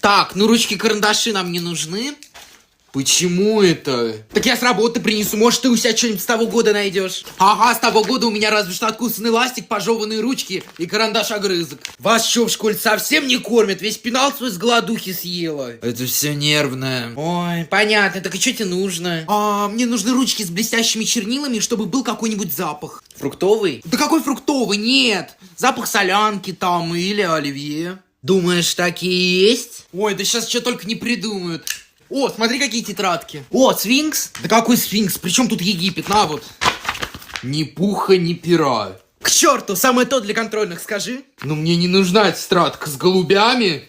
Так, ну ручки-карандаши нам не нужны. Почему это? Так я с работы принесу, может ты у себя что-нибудь с того года найдешь? Ага, с того года у меня разве что откусанный ластик, пожеванные ручки и карандаш-огрызок. Вас что, в школе совсем не кормят? Весь пенал свой с голодухи съела. Это все нервное. Ой, понятно, так и что тебе нужно? Мне нужны ручки с блестящими чернилами, чтобы был какой-нибудь запах. Фруктовый? Да какой фруктовый? Нет. Запах солянки там или оливье. Думаешь, такие есть? Ой, да сейчас что только не придумают. О, смотри, какие тетрадки. О, сфинкс? Да какой сфинкс? Причем тут Египет? На вот. Ни пуха, ни пера. К черту, самое то для контрольных, скажи. Ну мне не нужна тетрадка с голубями